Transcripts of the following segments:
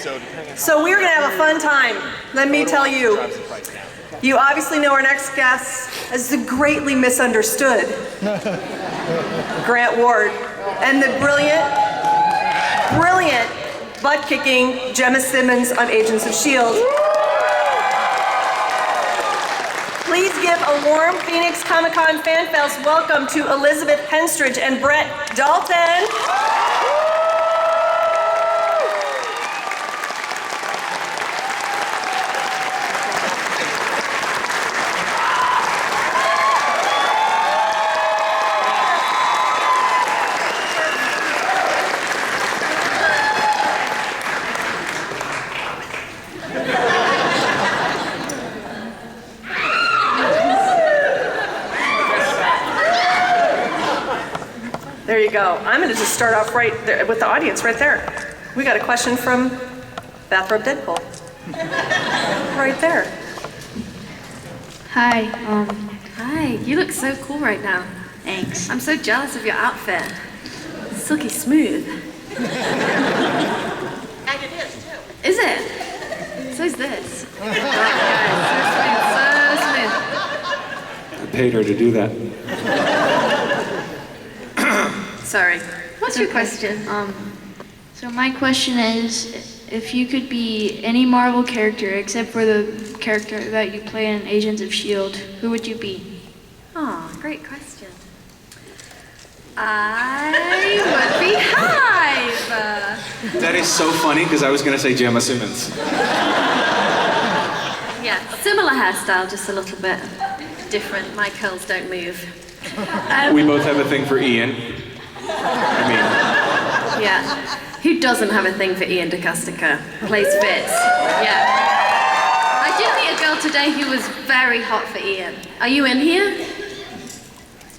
So we're gonna have a fun time, let me tell you. You obviously know our next guest as the greatly misunderstood Grant Ward and the brilliant, butt-kicking Jemma Simmons on Agents of S.H.I.E.L.D. Please give a warm Phoenix Comicon Fanfest welcome to Elizabeth Henstridge and Brett Dalton. There you go. I'm going to just start off right there with the audience right there. We got a question from Bathrobe Deadpool. Right there. Hi. Hi. You look so cool right now. Thanks. I'm so jealous of your outfit. It's silky smooth. And it is, too. Is it? So is this. Right, so smooth. I paid her to do that. Sorry. What's your question? So my question is, if you could be any Marvel character except for the character that you play in Agents of S.H.I.E.L.D., who would you be? Oh, great question. I would be HIVE. That is so funny because I was going to say Jemma Simmons. Yeah, similar hairstyle, just a little bit different. My curls don't move. We both have a thing for Ian. Yeah. Who doesn't have a thing for Ian DeCustica? Plays Fitz. Yeah. I did meet a girl today who was very hot for Ian. Are you in here?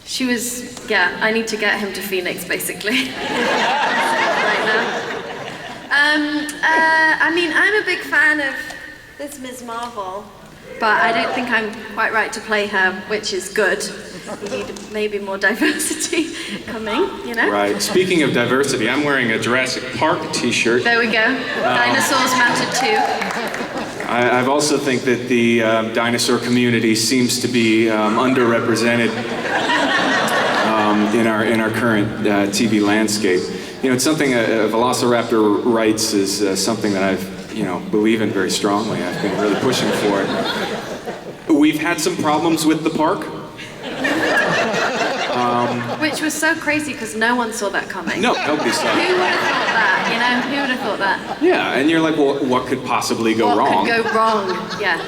She was, yeah, I need to get him to Phoenix, basically. Right now. I mean, I'm a big fan of this Ms. Marvel, but I don't think I'm quite right to play her, which is good. We need maybe more diversity coming, you know? Right. Speaking of diversity, I'm wearing a Jurassic Park t-shirt. There we go. Dinosaurs matter too. I've also think that the dinosaur community seems to be underrepresented in our current TV landscape. You know, it's something Velociraptor rights is something that I've believe in very strongly. I've been really pushing for it. We've had some problems with the park. Which was so crazy because no one saw that coming. No, nobody saw it. Who would have thought that, you know? Who would have thought that? Yeah, and you're like, well, what could possibly go wrong? What could go wrong, yeah.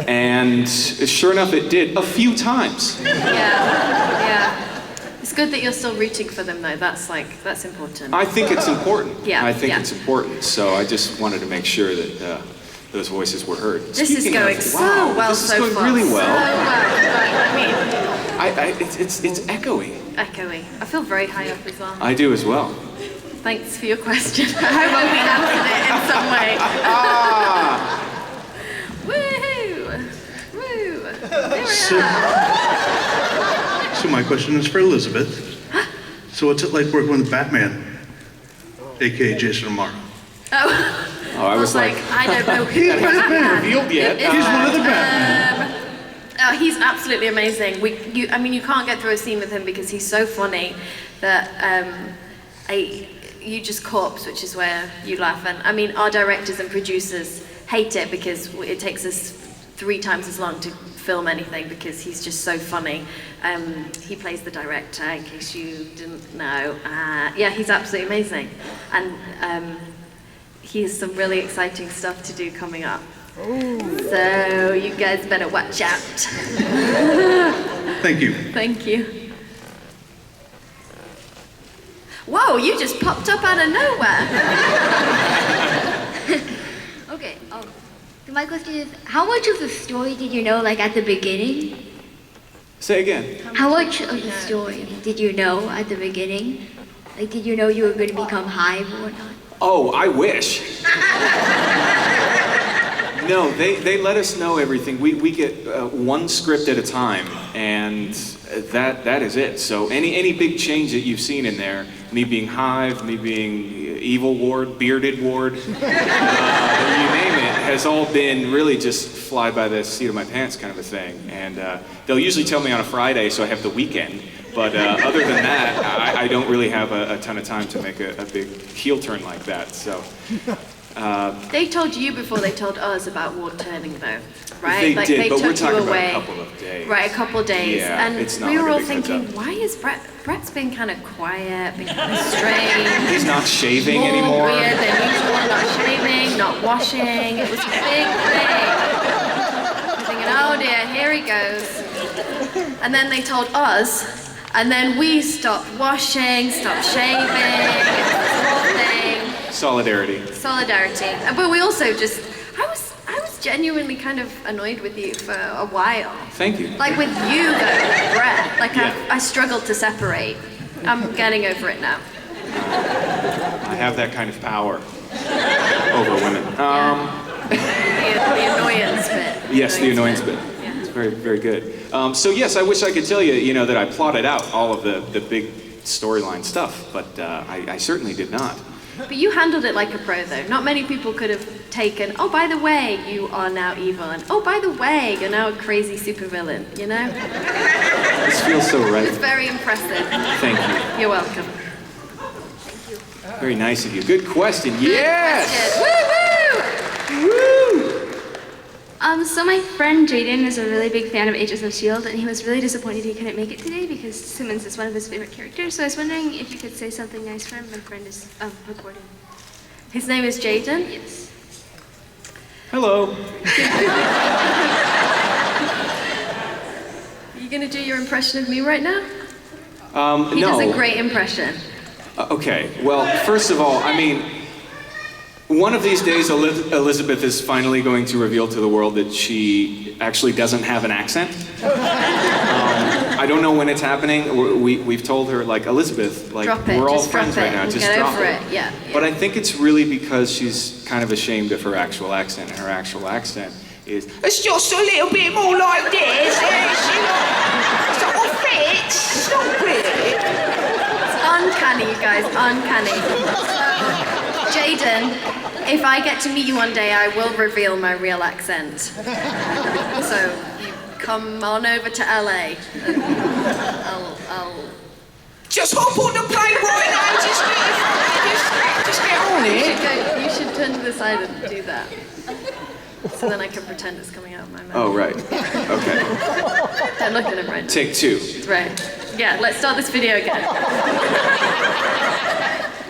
And sure enough, it did a few times. Yeah. It's good that you're still rooting for them, though. That's important. I think it's important. Yeah. I think it's important. So I just wanted to make sure that those voices were heard. This is going so well this so is going far. really well. So well. It's echoey. Echoey. I feel very high up as well. I do as well. Thanks for your question. I hope we answered it in some way. Woohoo! Woo! Here we are. So my question is for Elizabeth. So what's it like working with Batman, aka Jason Momoa? Oh, I was like, I don't know who He hasn't been revealed yet. He's one of the Batman. Oh, he's absolutely amazing. You can't get through a scene with him because he's so funny that you just corpse, which is where you laugh. And I mean, our directors and producers hate it because it takes us 3 times as long to film anything because he's just so funny. He plays the director, in case you didn't know. Yeah, he's absolutely amazing. And he has some really exciting stuff to do coming up. So you guys better watch out. Thank you. Thank you. Whoa, you just popped up out of nowhere. Okay, my question is, how much of the story did you know, like, at the beginning? Say again. How much of the story did you know at the beginning? Like, did you know you were going to become HIVE or not? Oh, I wish. No, they let us know everything. We get one script at a time, and that is it. So any big change that you've seen in there, me being Hive, me being Evil Ward, Bearded Ward, you name it, has all been really just fly by the seat of my pants kind of a thing. And they'll usually tell me on a Friday, so I have the weekend. But other than that, I don't really have a ton of time to make a big heel turn like that. So. They told you before they told us about Ward turning, though, right? They did, but we're talking about away. a couple of days. Right, a couple of days. Yeah, and it's not we were like a all big thinking, heads up. why is Brett's been kind of quiet, been kind of strange. He's not shaving more anymore. Weird than usual, not shaving, not washing. It was a big thing. I'm thinking, oh dear, here he goes. And then they told us, and then we stopped washing, stopped shaving. It was this whole thing. Solidarity. Solidarity. But we also just, I was genuinely kind of annoyed with you for a while. Thank you. Like with you though, Brett. Like Yeah. I struggled to separate. I'm getting over it now. I have that kind of power over women. The annoyance bit. Yes, the annoyance bit. Yeah. It's very, very good. So yes, I wish I could tell you, that I plotted out all of the big storyline stuff, but I certainly did not. But you handled it like a pro though. Not many people could have taken, oh, by the way, you are now evil, and oh, by the way, you're now a crazy supervillain, you know? This feels so right. It's very impressive. Thank you. You're welcome. Very nice of you. Good question. Yes! Woo woo! So my friend Jaden is a really big fan of Agents of S.H.I.E.L.D. and he was really disappointed he couldn't make it today because Simmons is one of his favorite characters. So I was wondering if you could say something nice for him. My friend is recording. His name is Jaden? Yes. Hello. Are you gonna do your impression of me right now? He No. does a great impression. Okay. Well, first of all, one of these days, Elizabeth is finally going to reveal to the world that she actually doesn't have an accent. I don't know when it's happening. We've told her, like, Elizabeth, like, Drop it, we're all just drop friends it right now. and Just get drop over it. it. Yeah. But I think it's really because she's kind of ashamed of her actual accent, and her actual accent is, It's just a little bit more like this. It's not fit. It's not fit. It's uncanny, you guys, uncanny. Jaden, if I get to meet you one day, I will reveal my real accent. So you come on over to LA. And I'll. Just hop on the plane right now. Just get on it. You should turn to the side and do that. So then I can pretend it's coming out of my mouth. oh, right. Okay. Don't look at him right now. Take two. Right. Yeah, let's start this video again.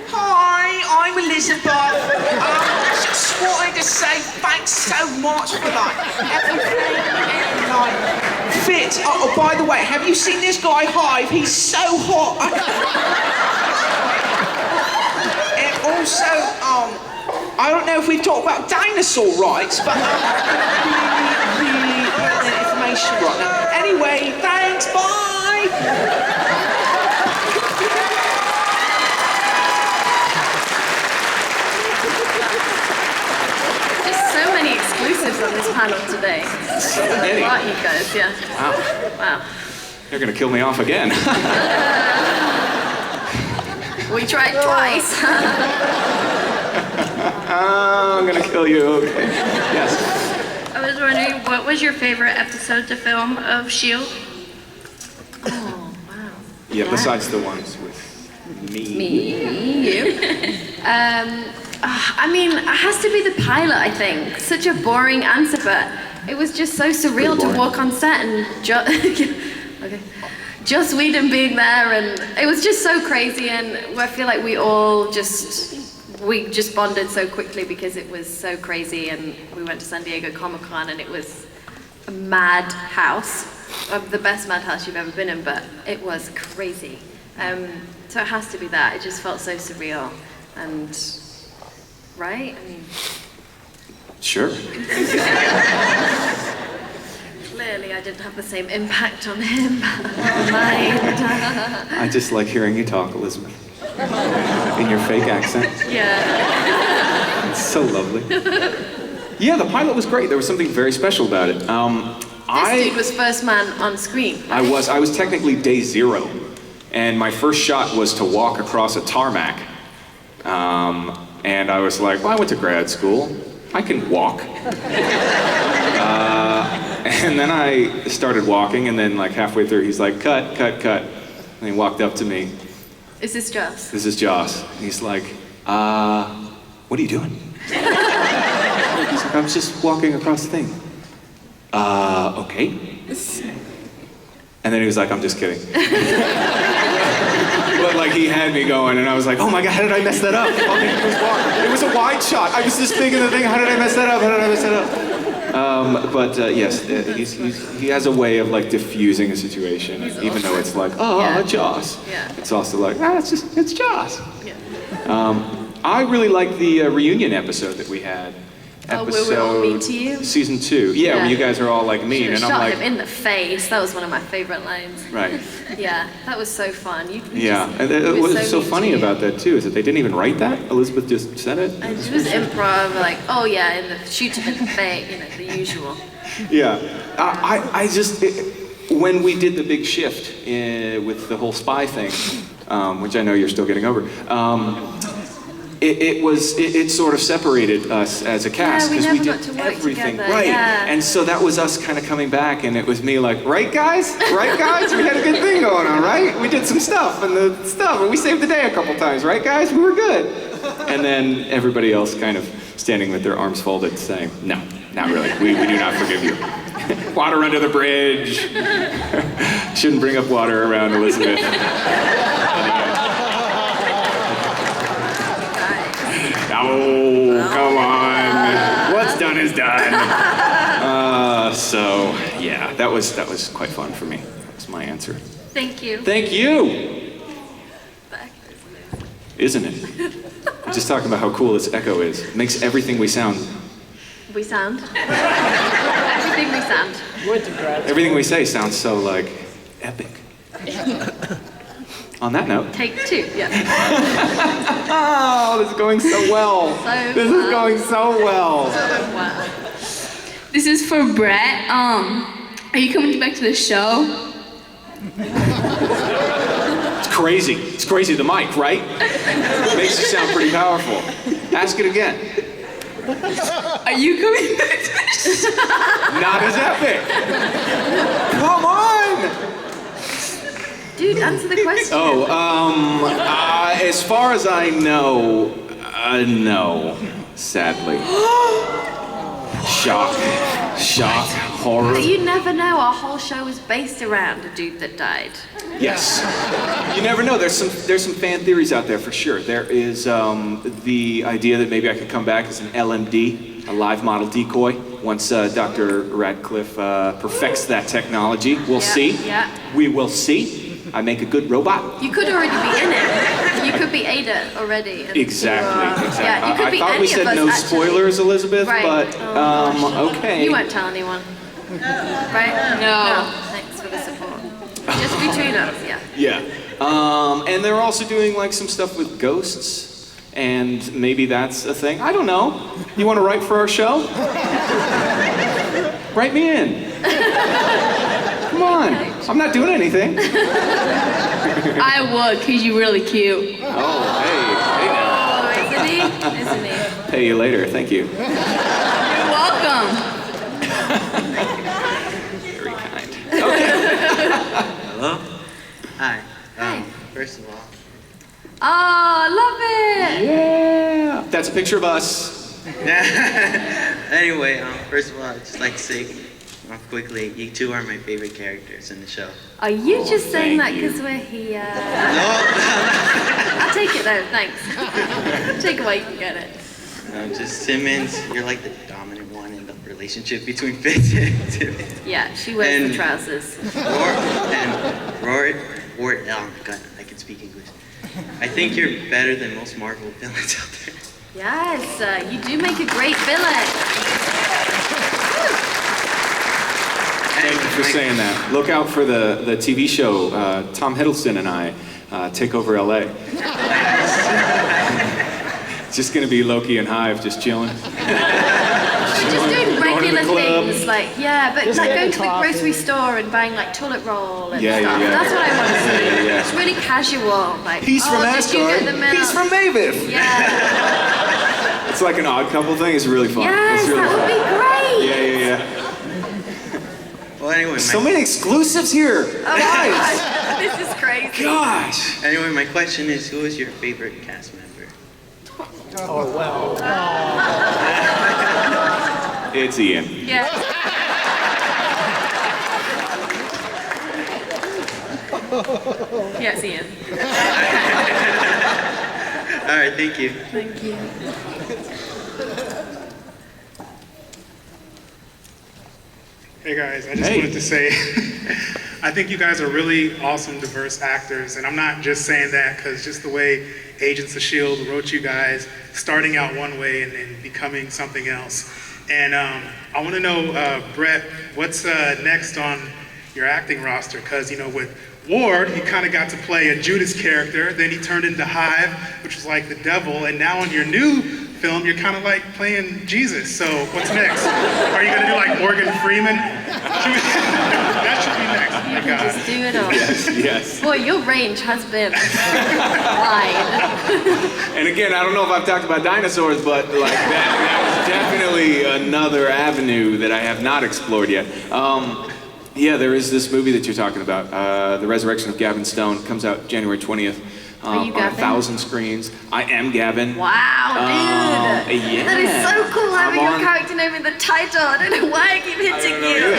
Hi, I'm Elizabeth. Just wanted to say thanks so much for everything. Fit. Oh, by the way, have you seen this guy Hive? He's so hot. And also, I don't know if we've talked about dinosaur rights, but really pertinent information right now. Anyway, thanks. Bye. So many exclusives on this panel today. many. A lot, you guys, yeah. Wow. You're gonna kill me off again. We tried twice. I'm gonna kill you. Okay. Yes. I was wondering, what was your favorite episode to film of S.H.I.E.L.D.? Oh, wow. Yeah. Besides the ones with me. You. It has to be the pilot, I think. Such a boring answer, but it was just so surreal to boring. walk on set and Joss Whedon being there, and it was just so crazy, and I feel like we just bonded so quickly because it was so crazy, and we went to San Diego Comic-Con, and it was a mad house, the best mad house you've ever been in, but it was crazy. So it has to be that. It just felt so surreal, and right? Sure. Clearly I didn't have the same impact on him. Mine. I just like hearing you talk, Elizabeth. In your fake accent. Yeah. It's so lovely. Yeah, the pilot was great. There was something very special about it. This dude was first man on screen. I was technically day 0, and my first shot was to walk across a tarmac. And I was like, well, I went to grad school. I can walk. And then I started walking, and then like halfway through, he's like, cut, cut, cut. And he walked up to me. Is this Joss? This is Joss. And he's like, what are you doing? He's like, I was just walking across the thing. Okay. And then he was like, I'm just kidding. But like he had me going, and I was like, oh my God, how did I mess that up? It was a wide shot. I was this big in the thing. How did I mess that up? How did I mess that up? Yes, he has a way of like diffusing a situation, even though it's like, Joss. Yeah. It's also like, it's Joss. Yeah. I really like the reunion episode that we had. Where we're all mean to you? Season 2. Yeah, where you guys are all like mean, Should've and I'm shot like, him in the face. That was one of my favorite lines. right. Yeah, that was so fun. And what's so funny about that too is that they didn't even write that. Elizabeth just said it. And it was improv, like, oh yeah, shoot him in the face, the usual. Yeah, I just when we did the big shift with the whole spy thing, which I know you're still getting over. It sort of separated us as a cast Yeah, we because never got to work everything together, right, yeah. and so that was us kind of coming back, and it was me like, right guys, we had a good thing going on, right? We did some stuff and we saved the day a couple times, right guys? We were good. And then everybody else kind of standing with their arms folded, saying, no, not really. We do not forgive you. Water under the bridge. Shouldn't bring up water around Elizabeth. Oh, come on. What's done is done. So, yeah, that was quite fun for me. That's my answer. Thank you. Thank you. Isn't it? I'm just talking about how cool this echo is. It makes everything we sound. We sound. Everything we sound. Everything we say sounds so, like, epic. On that note. Take 2, yeah. Oh, this is going so well. This is going so well. Wow. This is for Brett. Are you coming back to the show? It's crazy. It's crazy, the mic, right? It makes you sound pretty powerful. Ask it again. Are you coming back to the show? Not as epic. Come on. Dude, answer the question. As far as I know, no, sadly. Shock, horror. But you never know. Our whole show was based around a dude that died. Yes. You never know. There's some fan theories out there for sure. There is the idea that maybe I could come back as an LMD, a live model decoy, once Dr. Radcliffe perfects that technology. We'll see. Yeah. We will see. I make a good robot. You could already be in it. You could be Ada already. Exactly. Yeah, you could be I thought any we said of us, no actually. spoilers, Elizabeth, Right. but okay. You won't tell anyone. Right? No. Thanks for the support. Just between us, yeah. Yeah. And they're also doing like some stuff with ghosts, and maybe that's a thing. I don't know. You want to write for our show? Write me in. Come on. I'm not doing anything. I would, because you're really cute. Oh, hey now. Oh, isn't he? Pay you later. Thank you. You're welcome. Very kind. Okay. Hello? Hi. Hi. First of all, Oh, love it. Yeah. That's a picture of us. anyway, first of all, I'd just like to say quickly, you two are my favorite characters in the show. Are you just saying that thank you. because we're here? No, I'll take it though, thanks. Take it while you can get it. just Simmons, you're like the dominant one in the relationship between Fitz and Simmons. Yeah, she wears the And- trousers. Rory, oh my god, I can speak English. I think you're better than most Marvel villains out there. Yes, you do make a great villain. Thank you for saying that. Look out for the TV show. Tom Hiddleston and I take over LA. It's just gonna be Loki and Hive just chilling. Just doing Going regular the club. things, like, yeah, but Just like getting going to the coffee. grocery store and buying like toilet roll and Yeah, stuff. yeah, yeah. That's what I want to see. Yeah, yeah. It's really casual. Like, He's from did you get the Asgard. milk? He's from Mavis. Yeah. It's like an odd couple thing. It's really fun. Yes, it's really that would fun. be great. Yeah, yeah, yeah. Well, anyway, So many exclusives here. Oh, Guys. this is crazy. Gosh. anyway, my question is, who is your favorite cast member? It's Ian. Yeah. Yes, Ian. All right, thank you. Thank you. Hey guys, I just Hey. wanted to say, I think you guys are really awesome, diverse actors, and I'm not just saying that because just the way Agents of S.H.I.E.L.D. wrote you guys, starting out one way and then becoming something else. And I want to know, Brett, what's next on your acting roster? Because, you know, with Ward, he kind of got to play a Judas character, then he turned into Hive, which was like the devil, and now on your new film, you're kind of like playing Jesus. So what's next? Are you gonna do like Morgan Freeman? That should be next. Oh You my can God. just do it all. Yes, yes. Boy, your range has been wide. And again, I don't know if I've talked about dinosaurs, but like that was definitely another avenue that I have not explored yet. Yeah, there is this movie that you're talking about, The Resurrection of Gavin Stone, comes out January 20th. Are you on Gavin? 1,000 screens. I am Gavin. Wow, dude. Yeah. That is so cool having I'm your on- character name in the title. I don't know why I keep hitting don't know you. either.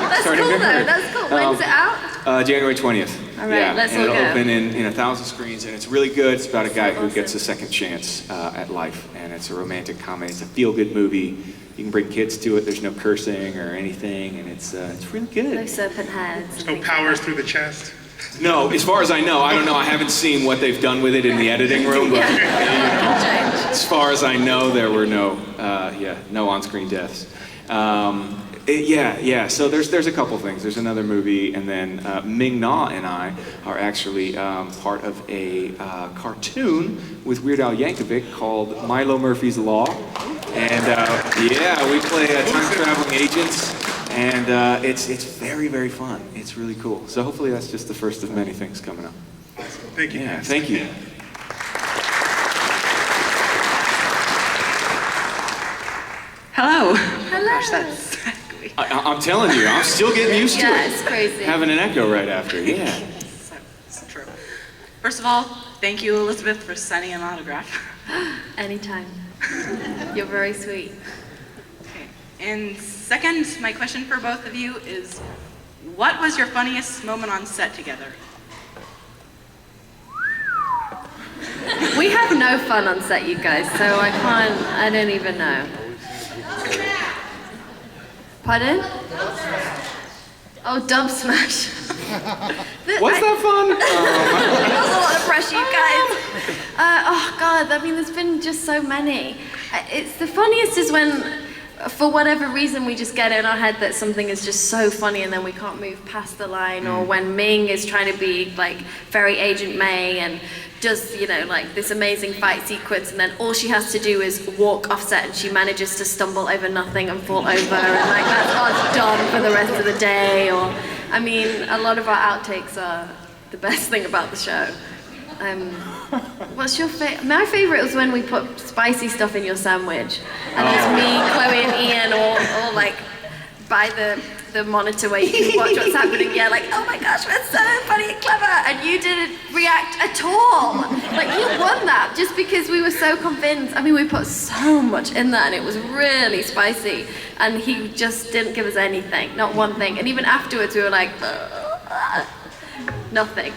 That's Starting cool to though. hurt. That's cool. When's it out? January 20th. All right, yeah, let's and all it'll go. open in 1,000 screens, and it's really good. It's about a guy who awesome. gets a second chance at life, and it's a romantic comedy. It's a feel-good movie. You can bring kids to it. There's no cursing or anything, and it's really good. No serpent heads. No powers through the chest. No, as far as I know, I don't know. I haven't seen what they've done with it in the editing room, but as far as I know, there were no on-screen deaths. So there's a couple things. There's another movie, and then Ming Na and I are actually part of a cartoon with Weird Al Yankovic called Milo Murphy's Law. And we play time-traveling agents, and it's very, very fun. It's really cool. So hopefully that's just the first of many things coming up. Thank you. Yeah, thank you. Hello. Hello. Gosh, that's I'm telling you, I'm still getting used to Yeah, it. it's crazy. Having an echo right after, yeah. so true. First of all, thank you, Elizabeth, for signing an autograph. Anytime. You're very sweet. Okay. And second, my question for both of you is, what was your funniest moment on set together? We have no fun on set, you guys, so I don't even know. Pardon? Oh, Dub Smash. What's that fun? That was a lot of pressure, you guys. Oh God, I mean, there's been just so many. It's the funniest is when, for whatever reason, we just get in our head that something is just so funny and then we can't move past the line, or when Ming is trying to be like very Agent May and does, you know, like this amazing fight sequence, and then all she has to do is walk off set and she manages to stumble over nothing and fall over, and like that's us done for the rest of the day. Or, I mean, a lot of our outtakes are the best thing about the show. What's your favorite? My favorite was when we put spicy stuff in your sandwich, and there's me, Chloe, and Ian all like by the monitor where you can watch what's happening. Yeah, like, oh my gosh, we're so funny and clever, and you didn't react at all. Like, you won that just because we were so convinced. I mean, we put so much in that, and it was really spicy, and he just didn't give us anything, not one thing. And even afterwards, we were like, nothing.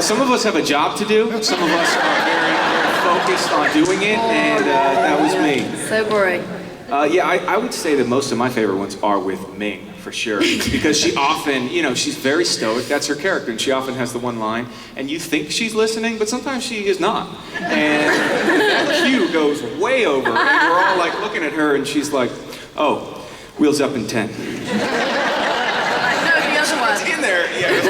Some of us have a job to do. Some of us are very focused on doing it, and that was me. So boring. I would say that most of my favorite ones are with Ming, for sure. Because she often, she's very stoic, that's her character, and she often has the one line, and you think she's listening, but sometimes she is not. And that cue goes way over, and we're all like looking at her, and she's like, oh, wheels up in 10. No, the other one. It's in there, yeah.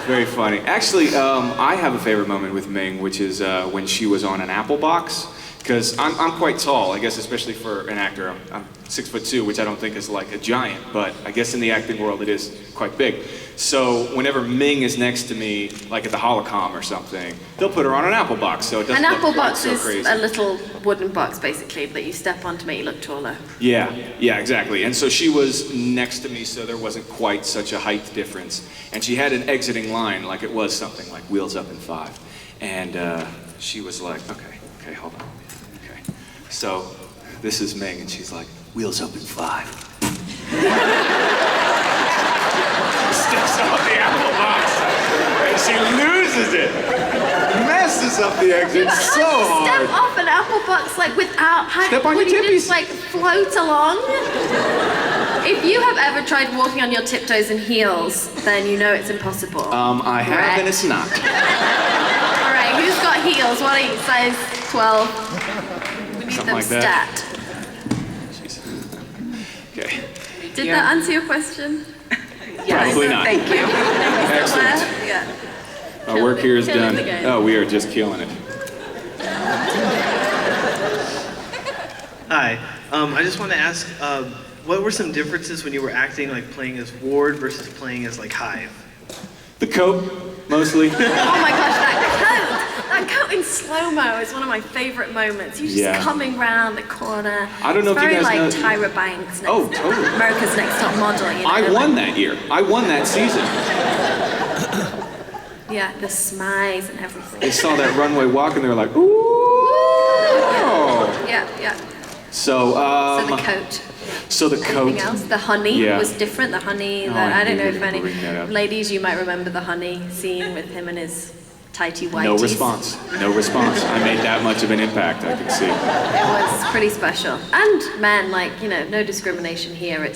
Very funny. Actually, I have a favorite moment with Ming, which is when she was on an Apple box. Because I'm quite tall, I guess, especially for an actor. I'm 6'2", which I don't think is like a giant, but I guess in the acting world it is quite big. So whenever Ming is next to me, like at the Holocom or something, they'll put her on an apple box, so it doesn't An look apple quite box so is crazy. a little wooden box, basically, that you step on to make you look taller. Yeah, exactly. And so she was next to me, so there wasn't quite such a height difference. And she had an exiting line, like it was something like Wheels Up in 5. And she was like, okay, hold on. Okay. So this is Ming, and she's like, Wheels Up in 5. Steps off the apple box, and she loses it. Messes up the exit so hard. Step off an apple box like without Step on your would you tippies. just like float along? If you have ever tried walking on your tiptoes in heels, then you know it's impossible. I have, and it's not. All right, who's got heels? What are you, size 12? We need Something them like that. stat. Jeez. Okay. Did that answer your question? Probably not. Thank you. Excellent. Yeah. Our work here is Killing done. the game. Oh, we are just killing it. Hi. I just want to ask, what were some differences when you were acting, like playing as Ward versus playing as like Hive? The coat, mostly. Oh my gosh, that coat in slow-mo is one of my favorite moments. You just coming round the corner. I don't know if you guys know. know- It's very like Tyra Banks. Oh, totally. America's Next Top Model. You know, I won that year. I won that season. Yeah, the smiles and everything. They saw that runway walk and they were like, ooh. Yeah. So So the coat. So the coat. Anything else? The honey Yeah. was different. The honey. Oh, I don't knew know you if were any gonna bring that up. ladies, you might remember the honey scene with him and his tighty whities. No response. No response. I made that much of an impact, I can see. It was pretty special. And man, like, you know, no discrimination here.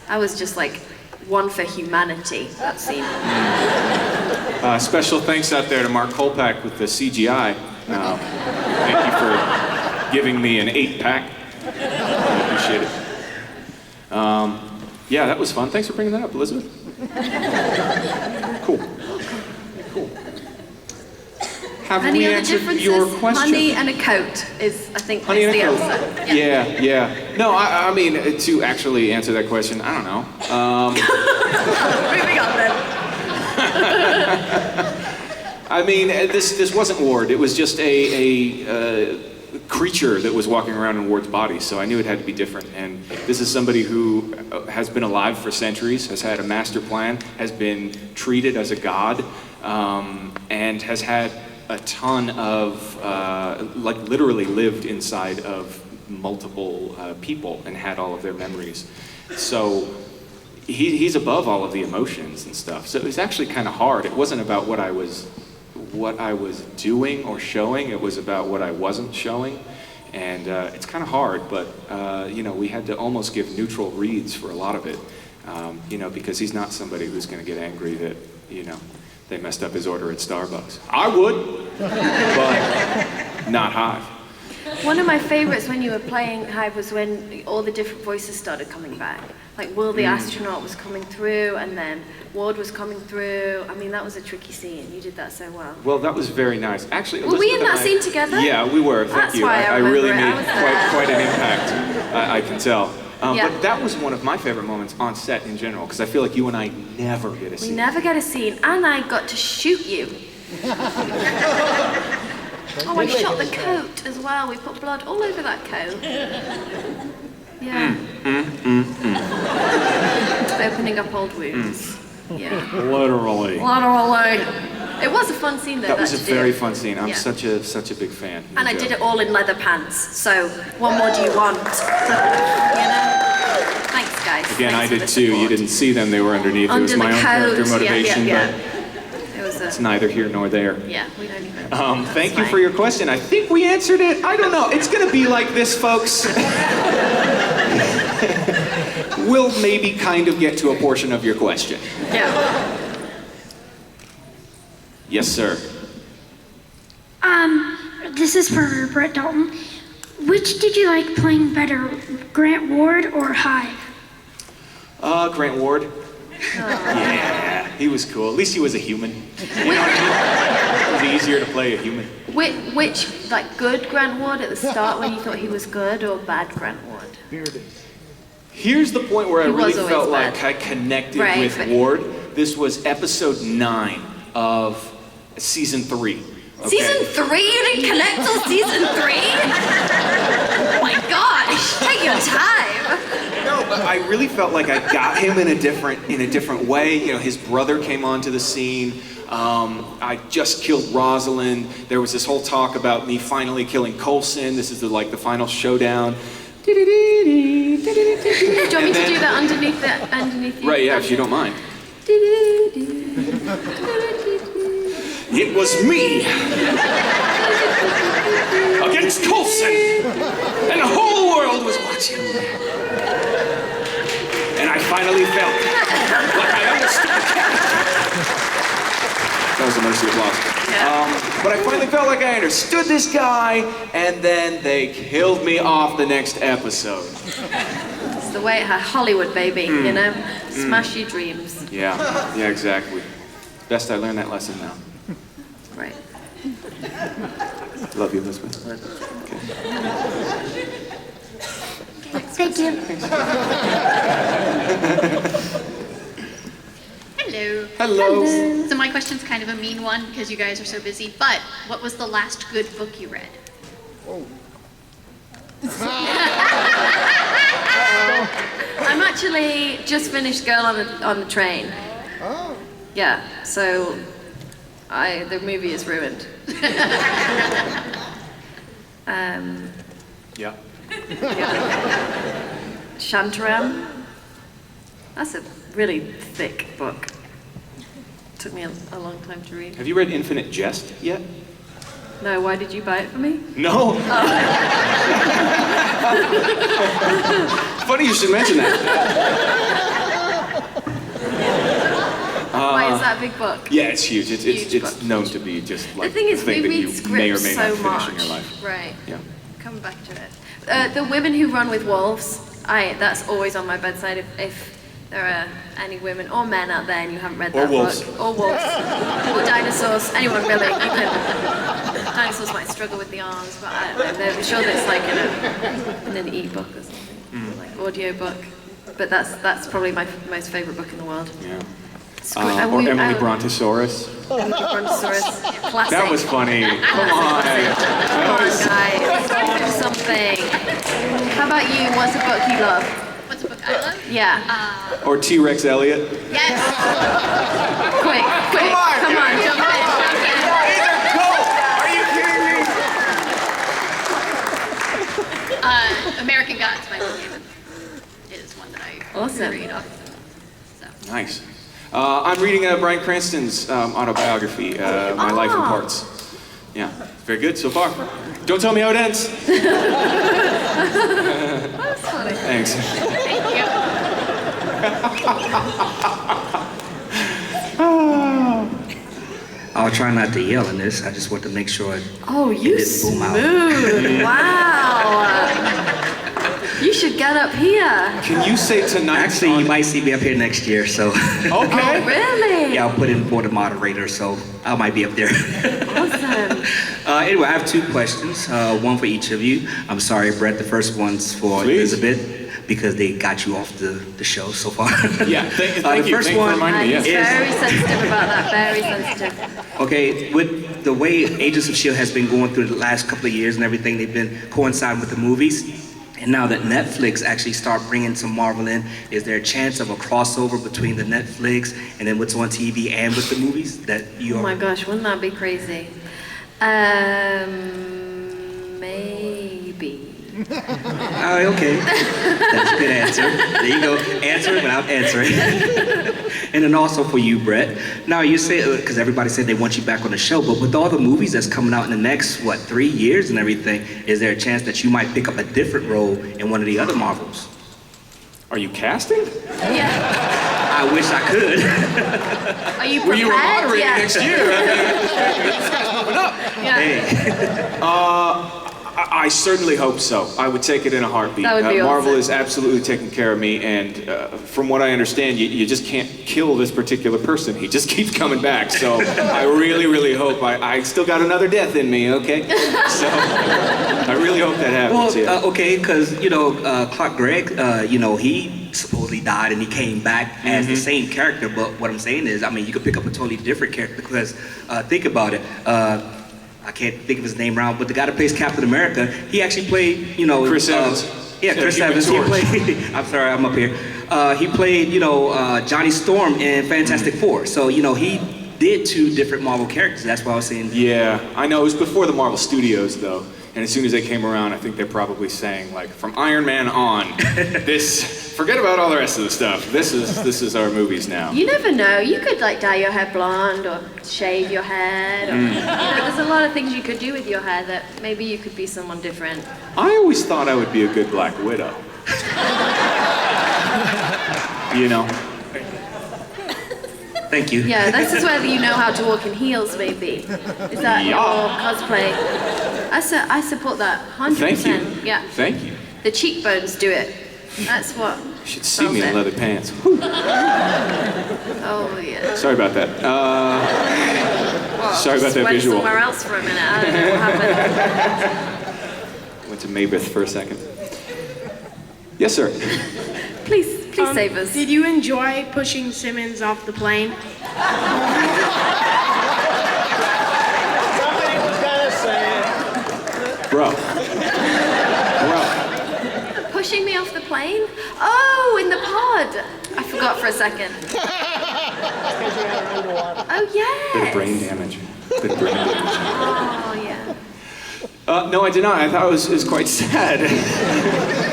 I was just like one for humanity, that scene. Special thanks out there to Mark Kolpak with the CGI. Thank you for giving me an 8-pack. I appreciate it. Yeah, that was fun. Thanks for bringing that up, Elizabeth. Cool. Have Any we other answered differences? your question? Honey and a coat is, I think, Honey is and the a coat. answer. Yeah. No, I mean, to actually answer that question, I don't know. Moving on then. I mean, this wasn't Ward. It was just a creature that was walking around in Ward's body, so I knew it had to be different. And this is somebody who has been alive for centuries, has had a master plan, has been treated as a god, and has had a ton of, like literally lived inside of multiple people and had all of their memories. So he's above all of the emotions and stuff. So it was actually kind of hard. It wasn't about what I was doing or showing. It was about what I wasn't showing. And it's kind of hard, but you know, we had to almost give neutral reads for a lot of it. You know, because he's not somebody who's going to get angry that, you know, they messed up his order at Starbucks. I would, but not Hive. One of my favorites when you were playing Hive was when all the different voices started coming back. Like Will the astronaut was coming through, and then Ward was coming through. I mean, that was a tricky scene. You did that so well. Well, that was very nice. Actually, Were we in Elizabeth that and I- scene together? Yeah, we were. Thank That's you. why I remember really it. I made was there. quite an impact. I can tell. Yeah. But that was one of my favorite moments on set in general, because I feel like you and I never get a We scene. never get a scene, and I got to shoot you. Oh, I shot the coat as well. We put blood all over that coat. Yeah. Opening up old wounds. Yeah. Literally. Literally. It was a fun scene though. That was a to do. very fun scene. I'm Yeah. such a big fan. And I did it all in leather pants. So what more do you want? You know? Thanks, guys. Again, Thanks I for did the too. You support. didn't see them. They were underneath. It was Under my the own character coat. motivation, Yeah. but It was it's neither here nor there. Yeah, we don't even. Thank you for your question. I think we answered it. I don't know. It's going to be like this, folks. We'll maybe kind of get to a portion of your question. Yeah. Yes, sir. This is for Brett Dalton. Which did you like playing better, Grant Ward or Hive? Grant Ward. he was cool. At least he was a human. You know what I mean? It was easier to play a human. Which like, good Grant Ward at the start when you thought he was good, or bad Grant Ward? Here's the point where I He really was always felt bad. like I connected Right, with but- Ward. This was episode 9 of season 3. Okay? Season 3? You didn't connect till season 3? Oh my gosh, take your time. No, but I really felt like I got him in a different way. You know, his brother came onto the scene. I just killed Rosalind. There was this whole talk about me finally killing Coulson. This is the final showdown. Do you want me to do that underneath you? Right, yeah, if you don't mind. It was me against Coulson, and the whole world was watching. And I finally felt like I understood the character. That was a mercy applause. But I finally felt like I understood this guy, and then they killed me off the next episode. It's the way Hollywood, baby, you know? Smash your dreams. Yeah, exactly. Best I learned that lesson now. Right. Love you, Elizabeth. Thank you. Hello. Hello. So my question's kind of a mean one because you guys are so busy, but what was the last good book you read? I'm actually just finished Girl on the Train. Oh. Yeah, so the movie is ruined. Yeah. Shantaram. That's a really thick book. Took me a long time to read. Have you read Infinite Jest yet? No, why did you buy it for me? No. Funny you should mention that. Why is that a big book? Yeah, it's huge. It's Huge book. known to be just like The thing is, we that read you may or scripts may not so finish much. in your life. Right. Yeah. Come back to it. The Women Who Run with Wolves. That's always on my bedside. If there are any women or men out there and you haven't read Or that wolves. book, or wolves, or dinosaurs, anyone really, you can. Dinosaurs might struggle with the arms, but I don't know. I'm sure that's like in an e-book or something, like audio book. But that's probably my most favorite book in the world. Yeah. And Or we- Emily I- Brontosaurus. Emily Brontosaurus, classic. That was funny. Come on. Come on, guys, do something. How about you? What's a book you love? What's a book I love? Yeah. Or T-Rex Elliot. Yes. Quick, come on, jump in. American Gods by Neil Gaiman is one that I Awesome. read often. Nice. I'm reading Bryan Cranston's autobiography, My Life in Parts. Yeah, very good so far. Don't tell me how it ends. That's funny. Thanks. Thank I'll try not to yell in this. I just want to make sure it You didn't boom out. smooth. Wow. You should get up here. Can you say tonight? Actually, you might see me up here next year, so. Okay. Oh, really? Yeah, I'll put in for the moderator, so I might be up there. Awesome. Anyway, I have 2 questions, one for each of you. I'm sorry, Brett, the first one's for Please. Elizabeth, because they got you off the show so far. Yeah, thank the you. first Thank you for one reminding me. He's Yes. very sensitive about that, very sensitive. Okay, with the way Agents of S.H.I.E.L.D. has been going through the last couple of years and everything, they've been coinciding with the movies. And now that Netflix actually start bringing some Marvel in, is there a chance of a crossover between the Netflix and then what's on TV and with the movies that you Oh are? my gosh, wouldn't that be crazy? Maybe. Okay, that's a good answer. There you go, answer it without answering. And then also for you, Brett. Now you say, because everybody said they want you back on the show, but with all the movies that's coming out in the next, 3 years and everything, is there a chance that you might pick up a different role in one of the other Marvels? Are you casting? Yeah. I wish I could. Are you prepared? Well, you were moderating Yeah. next year. This guy's moving up. Yeah. Hey. I certainly hope so. I would take it in a heartbeat. That would be Marvel awesome. is absolutely taking care of me, and from what I understand, you just can't kill this particular person. He just keeps coming back. So I really, really hope I still got another death in me. Okay, so I really hope that happens. Well, okay, because Clark Gregg, he supposedly died and he came back as the same character. But what I'm saying is, I mean, you could pick up a totally different character because think about it. I can't think of his name right, but the guy that plays Captain America, he actually played, Chris Evans. Yeah, Chris Evans. He played. I'm sorry, I'm up here. He played, Johnny Storm in Fantastic Four. So, he did 2 different Marvel characters. That's why I was saying. Yeah, I know. It was before the Marvel Studios, though. And as soon as they came around, I think they're probably saying, like, from Iron Man on, forget about all the rest of the stuff. This is our movies now. You never know. You could like dye your hair blonde or shave your head. Or, there's a lot of things you could do with your hair that maybe you could be someone different. I always thought I would be a good Black Widow. Thank you. Yeah, this is whether you know how to walk in heels, maybe. Is that your cosplay? I support that 100%. Thank you. Yeah. Thank you. The cheekbones do it. That's what. You should see me in leather pants. Oh yeah. Sorry about that. Sorry about that Went visual. somewhere else for a minute. I don't know what happened. Went to Maybeth for a second. Yes, sir. Please save us. Did you enjoy pushing Simmons off the plane? Somebody was gonna say it. Bro. Pushing me off the plane? Oh, in the pod. I forgot for a second. Oh yeah. Bit of brain damage. Oh yeah. No, I did not. I thought it was quite sad.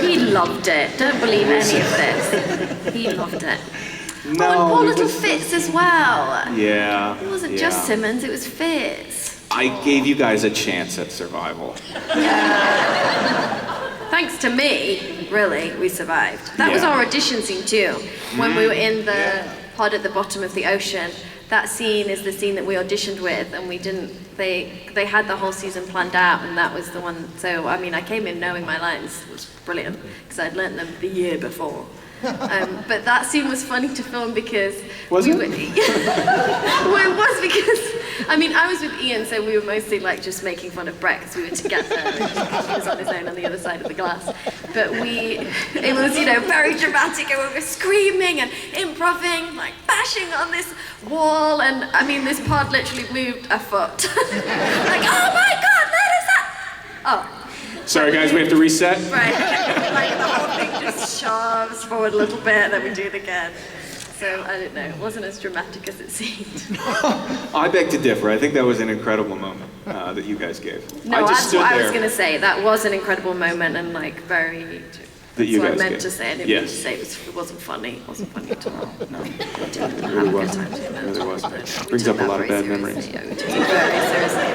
He loved it. Don't believe any of this. He loved it. No, and poor it little was- Fitz as well. Yeah. It wasn't just Simmons, it was Fitz. I gave you guys a chance at survival. Thanks to me, really, we survived. That was Yeah. our audition scene too. When we were in the pod at the bottom of the ocean, that scene is the scene that we auditioned with, and we didn't. They had the whole season planned out, and that was the one. So I mean, I came in knowing my lines. It was brilliant because I'd learnt them the year before. But that scene was funny to film because Was we it? were, well, it was because I mean I was with Ian, so we were mostly like just making fun of Brett because we were together and he was on his own on the other side of the glass. But it was very dramatic, and we were screaming and improving, like bashing on this wall, and I mean this pod literally moved a foot. Like, oh my God, that is that. Oh. Sorry, guys, we have to reset. Right, like the whole thing just shoves forward a little bit, and then we do it again. So, I don't know, it wasn't as dramatic as it seemed. I beg to differ. I think that was an incredible moment that you guys gave. No, I just that's stood what I there. was going to say. That was an incredible moment, and like very... That you that's what guys I meant gave. to say. I didn't mean to say it wasn't funny. It wasn't funny at all. No, It really wasn't. It really wasn't. Brings up a lot of bad memories. Yeah, we took it very seriously.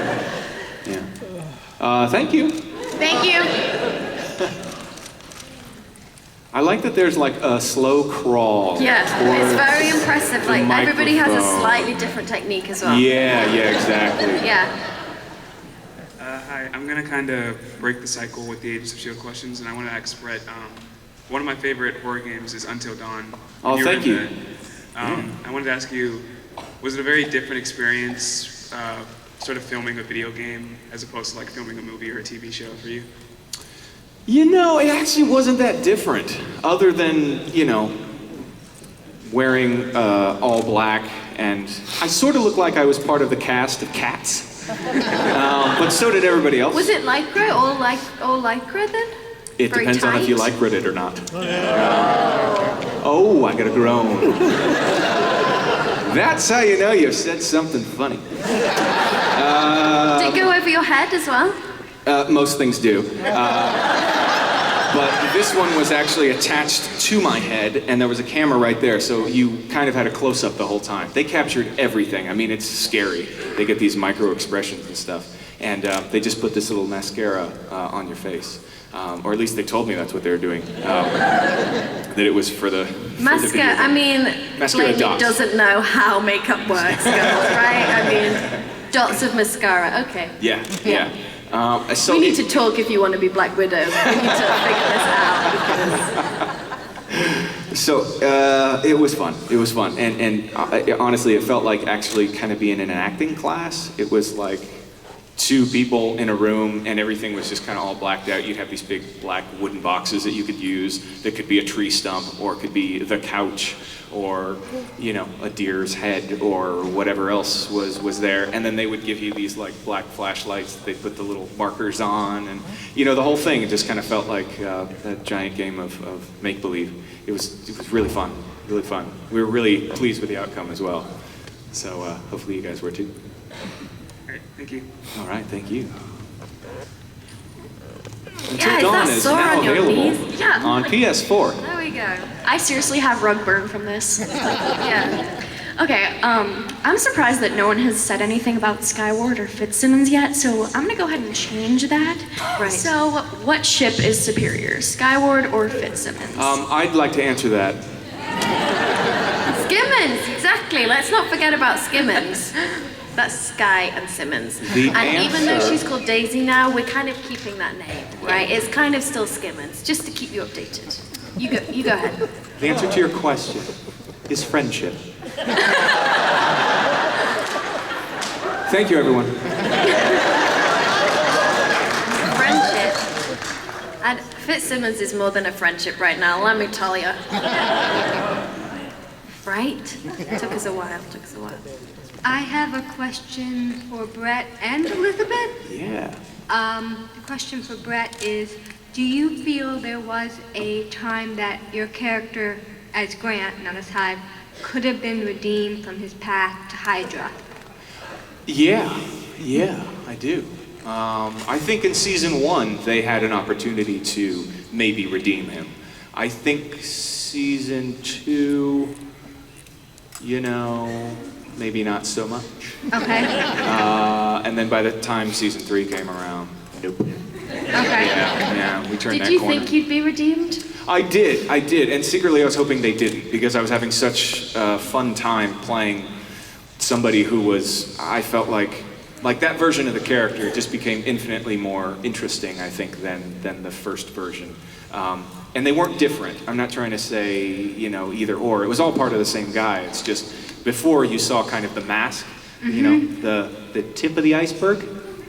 Yeah. Thank you. Thank you. I like that there's like a slow crawl. Yeah, it's towards very impressive. the Like everybody has a microphone. slightly different technique as well. Yeah, exactly. Yeah. Hi, I'm gonna kind of break the cycle with the Agents of S.H.I.E.L.D. questions, and I want to ask Brett, one of my favorite horror games is Until Dawn. Oh, When were thank in you. I wanted to ask you, was it a very different experience sort of filming a video game as opposed to like filming a movie or a TV show for you? It actually wasn't that different, other than, wearing all black, and I sort of looked like I was part of the cast of Cats. But so did everybody else. Was it lycra? All lycra then? It Very depends on if you tight? like it or not. Oh, I got a groan. That's how you know you've said something funny. Did it go over your head as well? Most things do. But this one was actually attached to my head, and there was a camera right there, so you kind of had a close-up the whole time. They captured everything. I mean, it's scary. They get these micro expressions and stuff, and they just put this little mascara on your face. Or at least they told me that's what they were doing. That it was for the Mascara, I mean, Mascara Blaney dots. doesn't know how makeup works, girls, right? I mean, dots of mascara, okay. Yeah. We need to talk if you want to be Black Widow. We need to figure this out. So it was fun. It was fun, and honestly, it felt like actually kind of being in an acting class. It was like 2 people in a room, and everything was just kind of all blacked out. You'd have these big black wooden boxes that you could use. That could be a tree stump, or it could be the couch, or a deer's head, or whatever else was there. And then they would give you these like black flashlights that they put the little markers on, and the whole thing. It just kind of felt like a giant game of make-believe. It was really fun, really fun. We were really pleased with the outcome as well. So hopefully you guys were too. All right, thank you. All right, thank you. Yeah, Dawn is is that sore now on your available knees? Yeah. on PS4. There we go. I seriously have rug burn from this. Yeah. Okay, I'm surprised that no one has said anything about Skyward or Fitzsimmons yet, so I'm gonna go ahead and change that. Right. So, what ship is superior, Skyward or Fitzsimmons? I'd like to answer that. Skimmons, exactly. Let's not forget about Skimmons. That's Sky and Simmons. Even though she's called Daisy now, we're kind of keeping that name, right? It's kind of still Skimmons, just to keep you updated. You go ahead. The answer to your question is friendship. Thank you, everyone. Friendship. And Fitzsimmons is more than a friendship right now, let me tell you. Right? Took us a while. I have a question for Brett and Elizabeth. Yeah. The question for Brett is, do you feel there was a time that your character as Grant, not as Hive, could have been redeemed from his path to Hydra? Yeah, I do. I think in season 1, they had an opportunity to maybe redeem him. I think season 2, maybe not so much. Okay. And then by the time season 3 came around, nope. Okay. Yeah, we turned that Did you corner. think you'd be redeemed? I did, and secretly I was hoping they didn't, because I was having such a fun time playing somebody who was, I felt like that version of the character just became infinitely more interesting, I think, than the first version. And they weren't different. I'm not trying to say, either or. It was all part of the same guy. It's just, before you saw kind of the mask, the tip of the iceberg,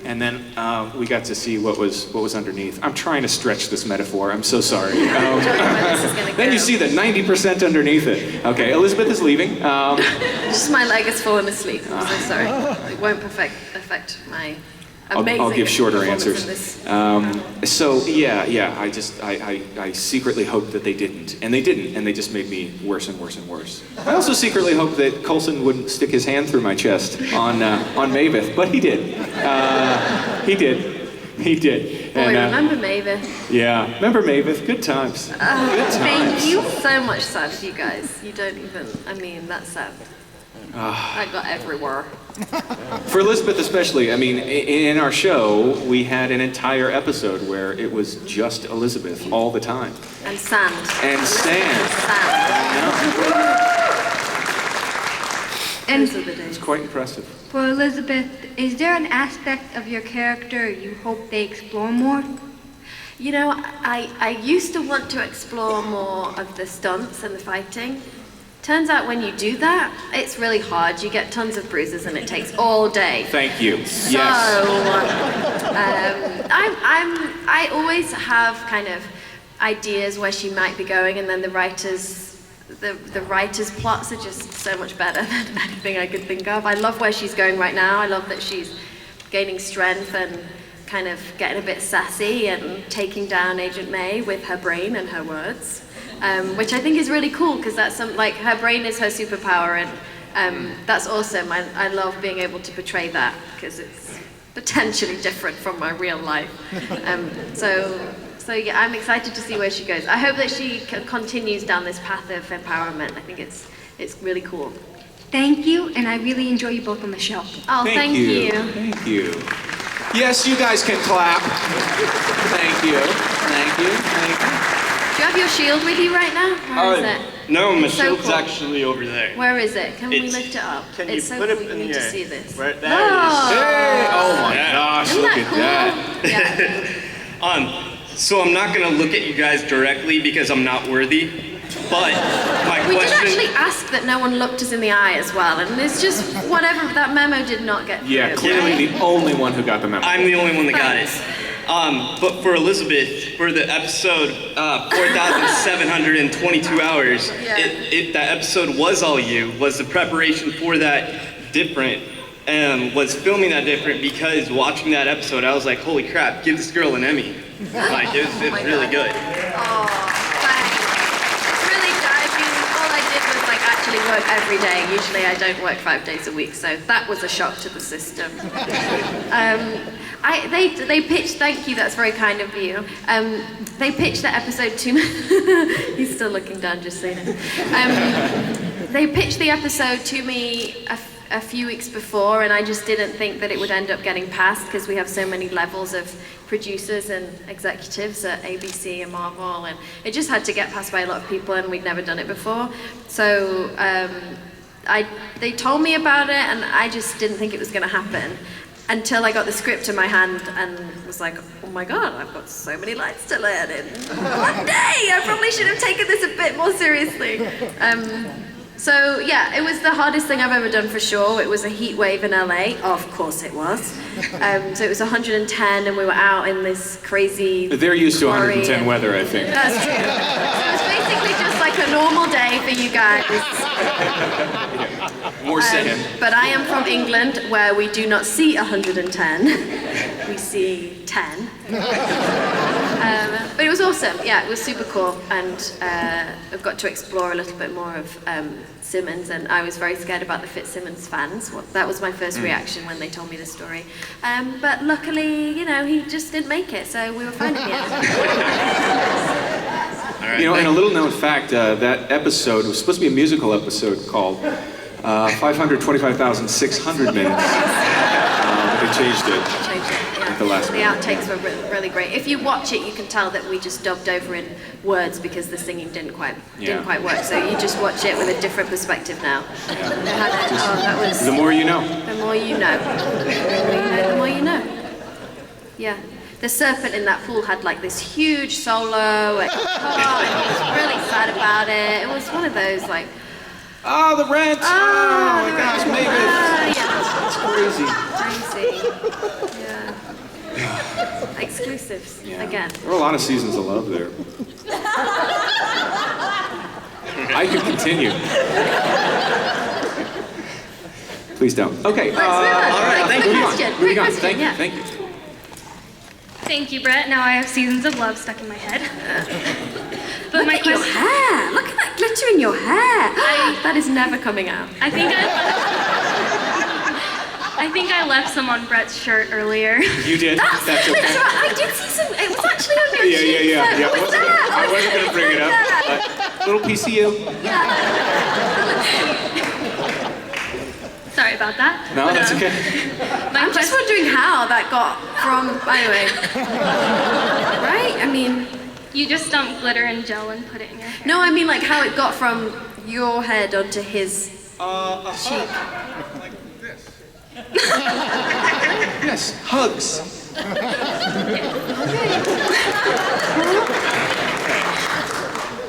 and then we got to see what was underneath. I'm trying to stretch this metaphor. I'm so sorry. Then you see the 90% underneath it. Okay, Elizabeth is leaving. Just my leg has fallen asleep. I'm so sorry. It won't affect my amazing I'll give shorter performance answers. in this. So yeah. I secretly hoped that they didn't, and they didn't, and they just made me worse and worse and worse. I also secretly hoped that Coulson wouldn't stick his hand through my chest on Mavis, but he did. He did. Boy, And, remember Mavis? Yeah, remember Mavis? Good times. Good times. Thank you. So much sad, you guys. You don't even, that's sad. I got everywhere. For Elizabeth especially, in our show, we had an entire episode where it was just Elizabeth all the time. And sand. And sand. And It's quite impressive. for Elizabeth, is there an aspect of your character you hope they explore more? I used to want to explore more of the stunts and the fighting. Turns out when you do that, it's really hard. You get tons of bruises and it takes all day. Thank you. So, I always have kind of ideas where she might be going, and then the writers' plots are just so much better than anything I could think of. I love where she's going right now. I love that she's gaining strength and kind of getting a bit sassy and taking down Agent May with her brain and her words. Which I think is really cool, because that's her brain is her superpower, and that's awesome. I love being able to portray that, because it's potentially different from my real life. So yeah, I'm excited to see where she goes. I hope that she continues down this path of empowerment. I think it's really cool. Thank you, and I really enjoy you both on the show. Oh, thank you. Thank you. Yes, you guys can clap. Thank you. Do you have your shield S.H.I.E.L.D. with you right now? Where is it? No, my It's so shield's cool. actually over there. Where is it? Can we It's- lift it up? Can It's you so put cool. it You in need the to air? see this. Right there Oh. Hey! Oh my gosh, Isn't look that at cool? that. So I'm not gonna look at you guys directly because I'm not worthy, but my We did question... actually ask that no one looked us in the eye as well, and it's just whatever. That memo did not get through. Yeah, clearly the only one who got the memo. I'm the only one that got it. But for Elizabeth, for the episode 4,722 hours, that episode was all you. Was the preparation for that different? Was filming that different because watching that episode, I was like, holy crap, give this girl an Emmy. Like, it was really good. Oh, thanks. It's really good. I mean, all I did was like actually work every day. Usually I don't work 5 days a week, so that was a shock to the system. They pitched, thank you, that's very kind of you. They pitched the episode to me. He's still looking down, just saying it. They pitched the episode to me a few weeks before, and I just didn't think that it would end up getting passed because we have so many levels of producers and executives at ABC and Marvel, and it just had to get passed by a lot of people, and we'd never done it before. So they told me about it, and I just didn't think it was going to happen until I got the script in my hand and was like, oh my god, I've got so many lines to learn in one day. I probably should have taken this a bit more seriously. So yeah, it was the hardest thing I've ever done for sure. It was a heat wave in LA. Of course it was. So it was 110 and we were out in this crazy... They're used to quarry 110 and- weather, I think. That's true. So it was basically just like a normal day for you guys. More sand. But I am from England where we do not see 110. We see 10. But it was awesome. Yeah, it was super cool. And I've got to explore a little bit more of Simmons, and I was very scared about the Fitzsimmons fans. Well, that was my first reaction when they told me the story. But luckily, you know, he just didn't make it, so we were fine at the end. You know, and a little known fact, that episode was supposed to be a musical episode called 525,600 minutes. But they changed it. At the last The outtakes were really great. If you watch it, you can tell that we just dubbed over in words because the singing didn't quite work. So you just watch it with a different perspective now. That was The more you know. the more you know. The more you know. Yeah. The serpent in that pool had like this huge solo, and he was really sad about it. It was one of those like, oh, the rent! Oh my gosh, Mavis! Crazy. Yeah. Exclusives again. There were a lot of seasons of love there. I could continue. Please don't. Okay. All right, thank you. Moving on. Thank you. Yeah. Thank you. Thank you, Brett. Now I have Seasons of Love stuck in my head. But Look my at your question, hair. Look at that glitter in your hair. That is never coming out. I think I left some on Brett's shirt earlier. You did. That's okay. That's right. I did see some. It was actually on your cheek. Yeah. What was that? I wasn't going to bring it up. Little piece of you. Sorry about that. No, that's okay. I'm just wondering how that got from. Anyway, right? I mean, you just dumped glitter and gel and put it in your hair. No, I mean like how it got from your head onto his cheek. Yes, hugs.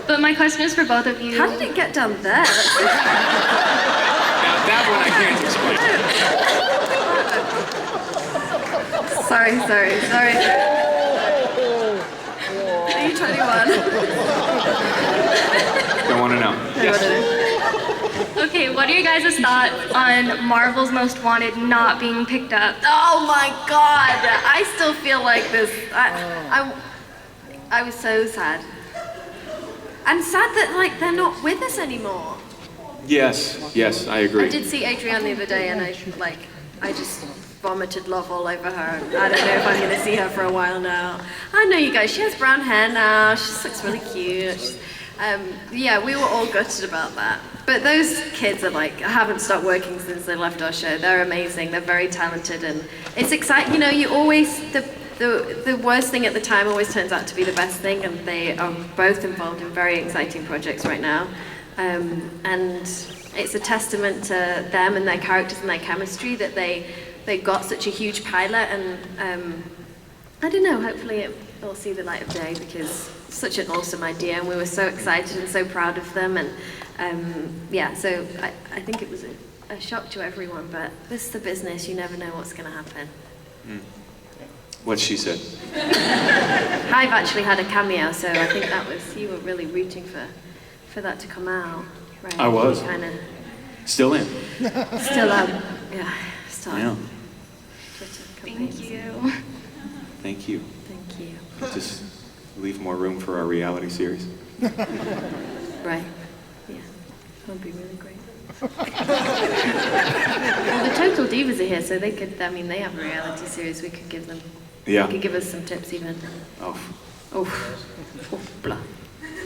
But my question is for both of you. How did it get down there? Now that one I can't explain. Sorry. Are you 21? Don't want to know. Yes. Okay, what are your guys' thoughts on Marvel's Most Wanted not being picked up? Oh my god! I still feel like this. I was so sad. I'm sad that like they're not with us anymore. Yes, I agree. I did see Adrienne the other day, and I just vomited love all over her. I don't know if I'm gonna see her for a while now. I know you guys. She has brown hair now. She just looks really cute. Yeah, we were all gutted about that. But those kids are like, haven't stopped working since they left our show. They're amazing. They're very talented, and it's exciting. You know, you always the worst thing at the time always turns out to be the best thing, and they are both involved in very exciting projects right now. And it's a testament to them and their characters and their chemistry that they got such a huge pilot, and I don't know, hopefully it'll see the light of day, because it's such an awesome idea, and we were so excited and so proud of them, and yeah, so I think it was a shock to everyone, but this is the business, you never know what's going to happen. What she said. HIVE actually had a cameo, so I think that was, you were really rooting for that to come out. Right? I was. Kinda, Still am. still yeah, still Yeah. Thank you. Thank you. Thank you. Just leave more room for our reality series. Right. Yeah. That would be really great. Well, the Total Divas are here, so they could, I mean, they have a reality series we could give them. Yeah. They could give us some tips even. Oh. Oh. Oh, blah.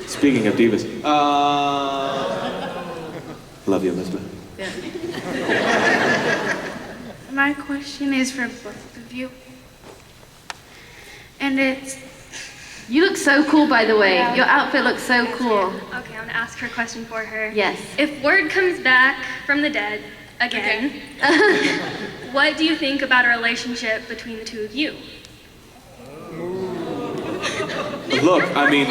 Speaking of divas. Love you, Elizabeth. Yeah. My question is for both of you. And it's... You look so cool, by the way. Yeah. Your outfit looks so cool. Okay, I'm gonna ask her a question for her. Yes. If word comes back from the dead, again, what do you think about a relationship between the two of you? Look, I mean,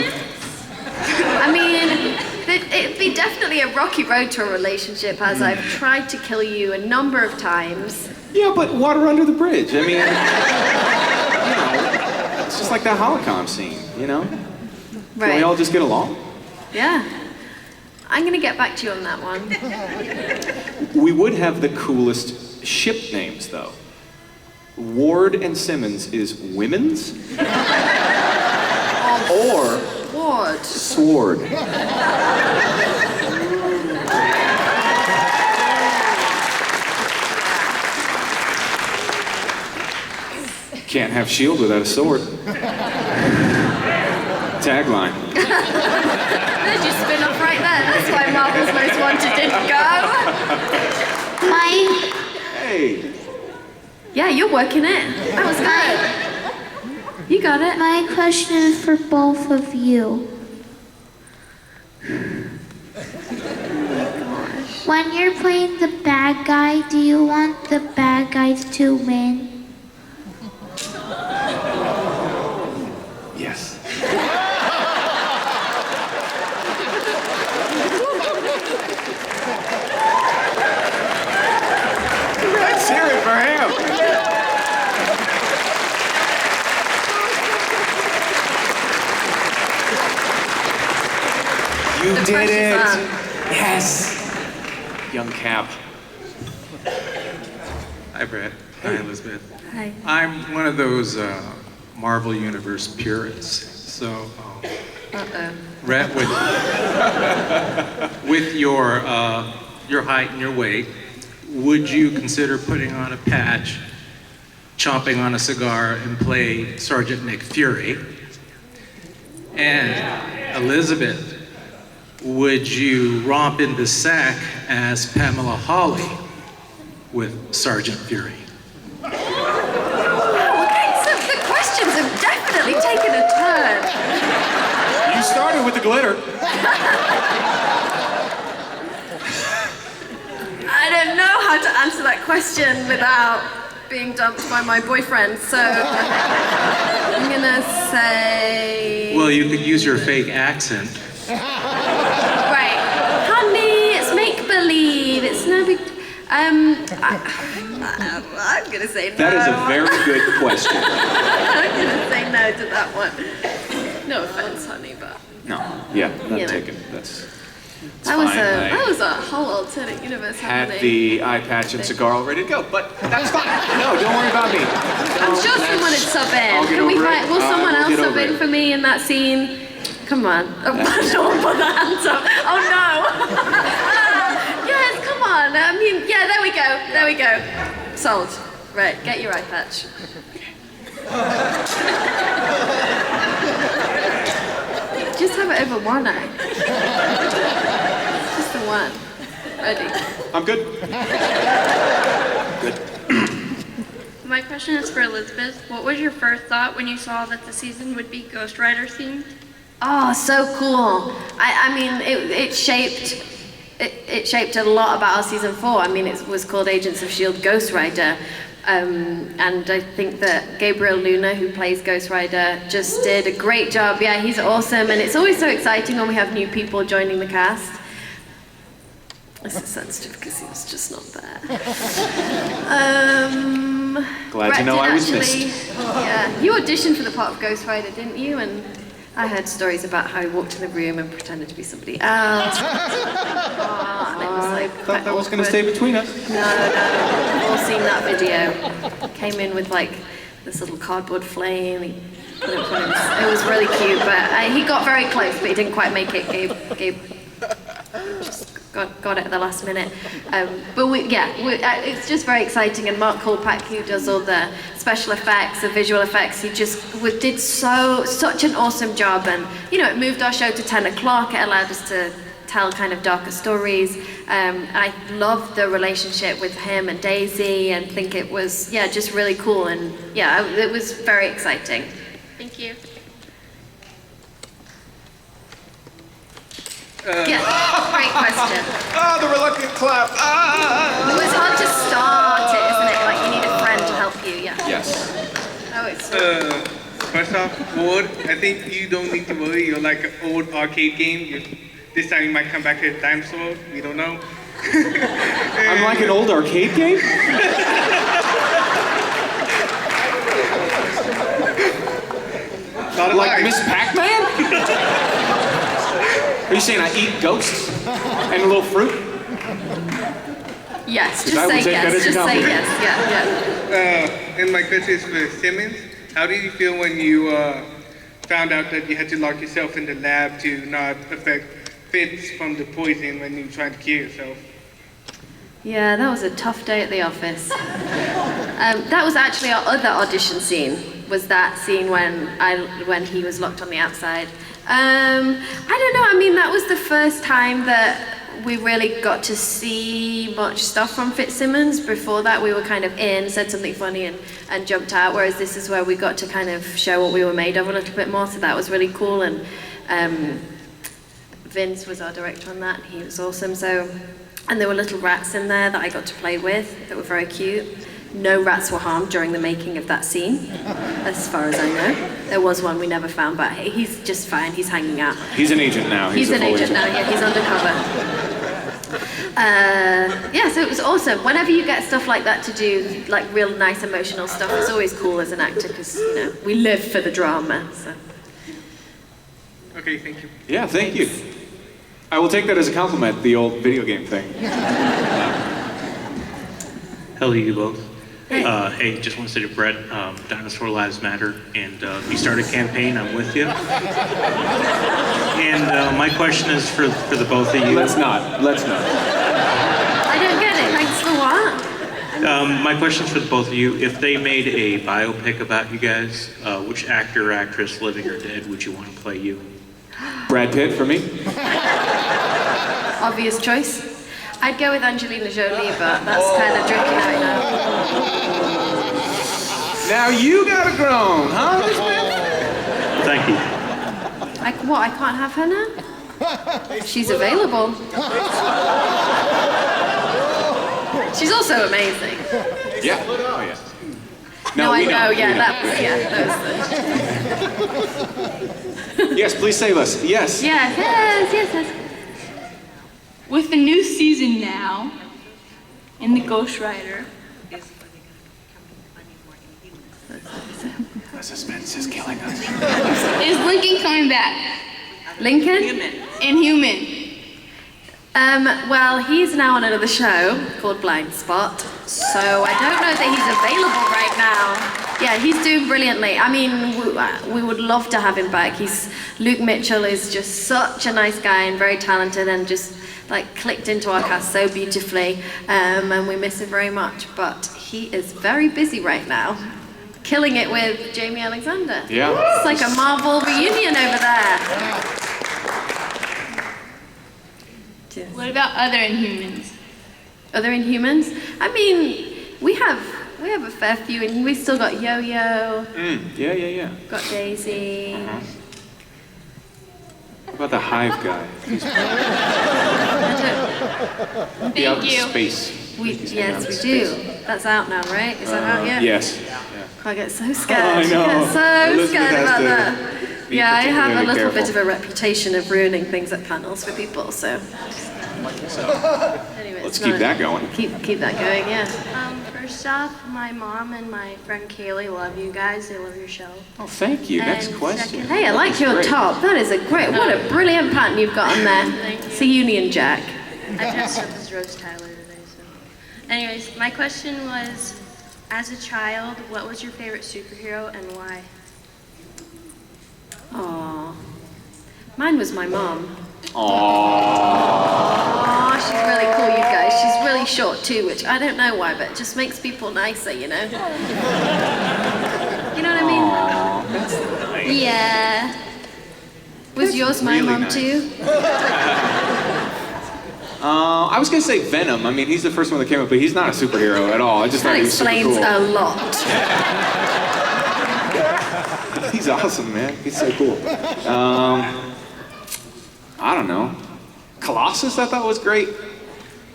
it'd be definitely a rocky road to a relationship, as I've tried to kill you a number of times. yeah, but water under the bridge. I mean, you know, it's just like that holocron scene, you know? Can we Right. all just get along? Yeah. I'm gonna get back to you on that one. We would have the coolest ship names, though. Ward and Simmons is women's? Or Ward. sword. Can't have S.H.I.E.L.D. without a sword. Tagline. There's your spin off right there. That's why Marvel's Most Wanted didn't go. Hey. Yeah, you're working it. That was good. You got it. My question is for both of you. When you're playing the bad guy, do you want the bad guys to win? Yes. Let's hear it for him. You The did pressure's it. on. Yes. Young Cap. Hi, Brett. Hi, Elizabeth. Hi. I'm one of those Marvel Universe purists. So, Uh-oh. Brett, with your height and your weight, would you consider putting on a patch, chomping on a cigar, and play Sergeant Nick Fury? And Elizabeth, would you romp in the sack as Pamela Hawley with Sergeant Fury? Wow, the questions have definitely taken a turn. You started with the glitter. I don't know how to answer that question without being dumped by my boyfriend, so I'm gonna say... Well, you could use your fake accent. Right. Honey, it's make-believe. It's no big... I'm gonna say no. That is a very good question. I'm gonna say no to that one. No offense, honey, but... No. Yeah, not You know. taken. That's That was, fine. that was a whole alternate universe had happening. the eye patch and cigar all ready to go, but that's fine. No, don't worry about me. I'm sure someone would sub I'll in. get Can we over find, it. will someone We'll else get sub over in it. for me in that scene? Come on. Oh, don't put the hands up. Oh no. Yes, come on. I mean, yeah, there we go. There we go. Sold. Right, get your eye patch. Just have it over one eye. Just the one. Ready. I'm good. Good. My my question is for Elizabeth. What was your first thought when you saw that the season would be Ghost Rider themed? Oh, so cool. I mean, it shaped a lot about our season 4. I mean, it was called Agents of S.H.I.E.L.D. Ghost Rider. And I think that Gabriel Luna, who plays Ghost Rider, just did a great job. Yeah, he's awesome. And it's always so exciting when we have new people joining the cast. This is sensitive because he was just not there. Glad to know I was missed. Yeah, you auditioned for the part of Ghost Rider, didn't you? And I heard stories about how he walked in the room and pretended to be somebody else. And it was like I thought that was going to stay between us. No, we've all seen that video. Came in with like this little cardboard flame. He put it in front of him. It was really cute, but he got very close, but he didn't quite make it. Gabe just got it at the last minute. But it's just very exciting. And Mark Kolpak, who does all the special effects, the visual effects, he just did such an awesome job. And it moved our show to 10 o'clock. It allowed us to tell kind of darker stories. I love the relationship with him and Daisy, and think it was just really cool. And it was very exciting. Thank you. Yeah, great question. The reluctant clap. It was hard to start it, isn't it? Like you need a friend to help you, yeah. Yes. Oh, it's First off, Ward, I think you don't need to worry. You're like an old arcade game. This time you might come back to time sword. We don't know. I'm like an old arcade game? Like Miss Pac-Man? Are you saying I eat ghosts and a little fruit? Yes, just say yes. Just say yes. Yeah. And my question is for Simmons. How did you feel when you found out that you had to lock yourself in the lab to not affect fits from the poison when you were trying to kill yourself? Yeah, that was a tough day at the office. That was actually our other audition scene. Was that scene when he was locked on the outside? I don't know. I mean, that was the first time that we really got to see much stuff from Fitzsimmons. Before that, we were kind of in, said something funny, and jumped out. Whereas this is where we got to kind of show what we were made of a little bit more. So that was really cool. And Vince was our director on that. And he was awesome. And there were little rats in there that I got to play with that were very cute. No rats were harmed during the making of that scene, as far as I know. There was one we never found, but he's just fine. He's hanging out. He's an agent now. He's an agent now, yeah, he's undercover. So it was awesome. Whenever you get stuff like that to do, like real nice emotional stuff, it's always cool as an actor because, we live for the drama. So. Okay, thank you. Yeah, thank you. I will take that as a compliment, the old video game thing. Hello, you both. Hey, just want to say to Brett, Dinosaur Lives Matter, and if you start a campaign, I'm with you. And my question is for the both of you. Let's not. I don't get it. Thanks for what? My question is for the both of you. If they made a biopic about you guys, which actor or actress, living or dead, would you want to play you? Brad Pitt for me. Obvious choice. I'd go with Angelina Jolie, but that's kind of tricky right now. Now you got a groan, huh? Thank you. I can't have her now? She's available. She's also amazing. Yeah. Oh, yeah. No, I know. Yeah, that was. Yes, please save us. Yes. Yes. With the new season now, in the Ghost Rider. The suspense is killing us. Is Lincoln coming back? Lincoln? Inhuman. Well, he's now on another show called Blind Spot, so I don't know that he's available right now. Yeah, he's doing brilliantly. I mean, we would love to have him back. Luke Mitchell is just such a nice guy and very talented and just clicked into our cast so beautifully, and we miss him very much, but he is very busy right now, killing it with Jamie Alexander. Yeah. It's like a Marvel reunion over there. What about other Inhumans? Other Inhumans? I mean, we have We have a fair few, and we've still got Yo-Yo, Yeah. got Daisy. What about the Hive guy? Be out in space. Yes, we do. That's out now, right? Is that out yet? Yes. I get so scared. I know. I get so Elizabeth scared has about to that. be Yeah, I have a particularly little bit of careful. a reputation of ruining things at panels for people, so. Anyway, Let's it's keep not- that going. Keep that going, yeah. First off, my mom and my friend Kaylee love you guys. They love your show. Oh, thank you. Next And question. Hey, I like your Great. top. That is what a brilliant pattern you've got on there. Thank you. It's a Union Jack. I dressed up as Rose Tyler today, so. Anyways, my question was, as a child, what was your favorite superhero and why? Aww. Mine was my mom. Aww. She's really cool, you guys. She's really short too, which I don't know why, but it just makes people nicer, you know? You know what I mean? Aw, that's nice. Yeah. Was yours my really mom nice. too? I was gonna say Venom. I mean, he's the first one that came up, but he's not a superhero at all. I just thought That he was super explains cool. a lot. He's awesome, man. He's so cool. I don't know. Colossus, I thought was great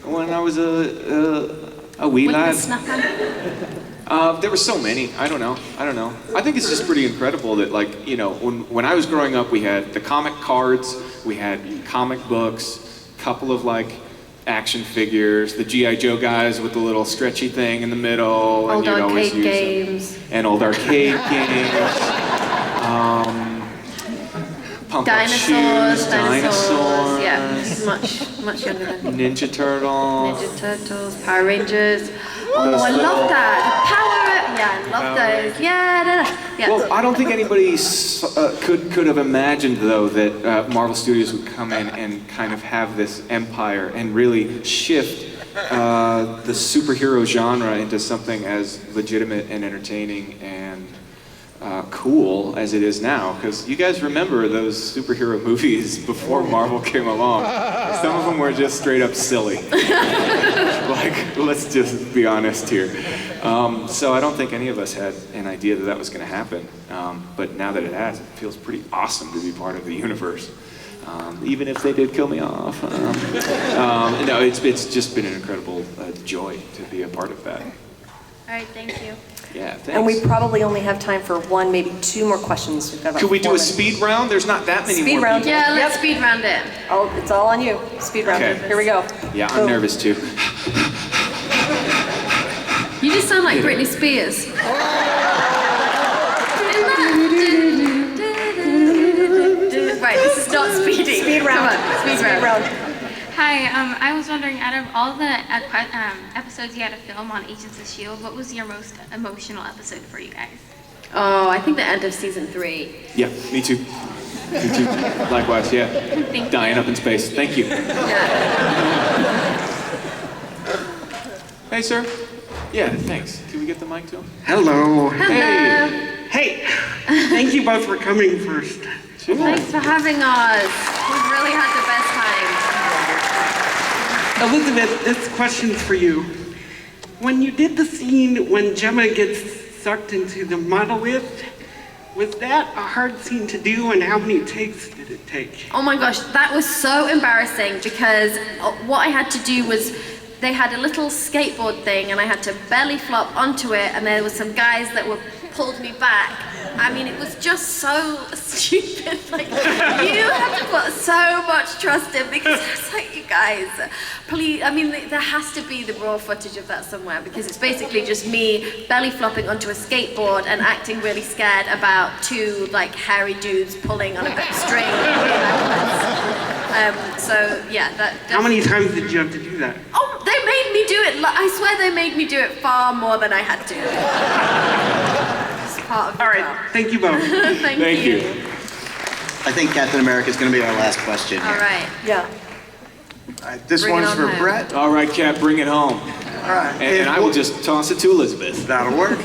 when I was a wee With the lad. snapper. There were so many. I don't know. I think it's just pretty incredible that, like, you know, when I was growing up, we had the comic cards, we had comic books, a couple of like action figures, the G.I. Joe guys with the little stretchy thing in the middle, Old and you'd always arcade use games. them. And old arcade games. Pump Up Dinosaurs. Shoes, dinosaurs. Yeah, much younger than me. Ninja Turtles. Ninja Turtles, Power Rangers. Oh, Those I love little- that. Power. Yeah, I love Power those. Yeah. Well, I don't think anybody could have imagined, though, that Marvel Studios would come in and kind of have this empire and really shift the superhero genre into something as legitimate and entertaining and cool as it is now. Because you guys remember those superhero movies before Marvel came along. Some of them were just straight up silly. Like, let's just be honest here. So I don't think any of us had an idea that that was going to happen. But now that it has, it feels pretty awesome to be part of the universe. Even if they did kill me off. No, it's just been an incredible joy to be a part of that. All right, thank you. Yeah, thanks. And we probably only have time for one, maybe two more questions. We've got about Could we do 4 a minutes. speed round? There's not that many Speed more round. people. Yeah, let's speed round it. Oh, it's all on you. Speed round. Okay. Here we go. Yeah, I'm Boom. nervous too. You just sound like Britney Spears. Right, this is not speedy. Speed round. Come on, speed Speed round. Hi, I was wondering, out of all the episodes you had to film on Agents of S.H.I.E.L.D., what was your most emotional episode for you guys? Oh, I think the end of season 3. Yeah, me too. Me too. Likewise, yeah. Thank Dying up in space. Thank you. Hey, sir. Yeah, thanks. Can we get the mic to him? Hello. Hey. Hey, thank you both for coming first. Thanks for having us. We've really had the best time. Elizabeth, this question's for you. When you did the scene when Jemma gets sucked into the monolith, was that a hard scene to do, and how many takes did it take? Oh my gosh, that was so embarrassing because what I had to do was they had a little skateboard thing and I had to belly flop onto it, and there were some guys that pulled me back. I mean, it was just so stupid. Like, you have to put so much trust in, because it's like, you guys, please, I mean, there has to be the raw footage of that somewhere, because it's basically just me belly flopping onto a skateboard and acting really scared about 2 like hairy dudes pulling on a bit of string. So yeah, that. How many times did you have to do that? Oh, they made me do it. I swear they made me do it far more than I had to. It's part of the job. Thank you both. Thank you. I think Captain America is going to be our last question. All right. Yeah. This Bring it one's on for home. Brett. All right, Cap, bring it home. All right. And I will just toss it to Elizabeth. That'll work.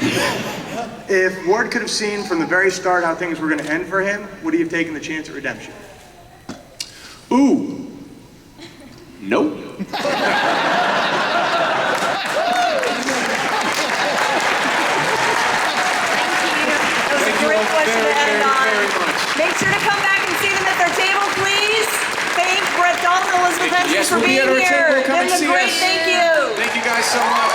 If Ward could have seen from the very start how things were going to end for him, would he have taken the chance at redemption? Ooh. Nope. question to end on. Very much. Make sure to come back and see them at their table, please. Thank Brett Dalton and Elizabeth Henstridge Yes, for we'll be being at our here. table. Come Give and them a see great us. thank you. Thank you guys so much.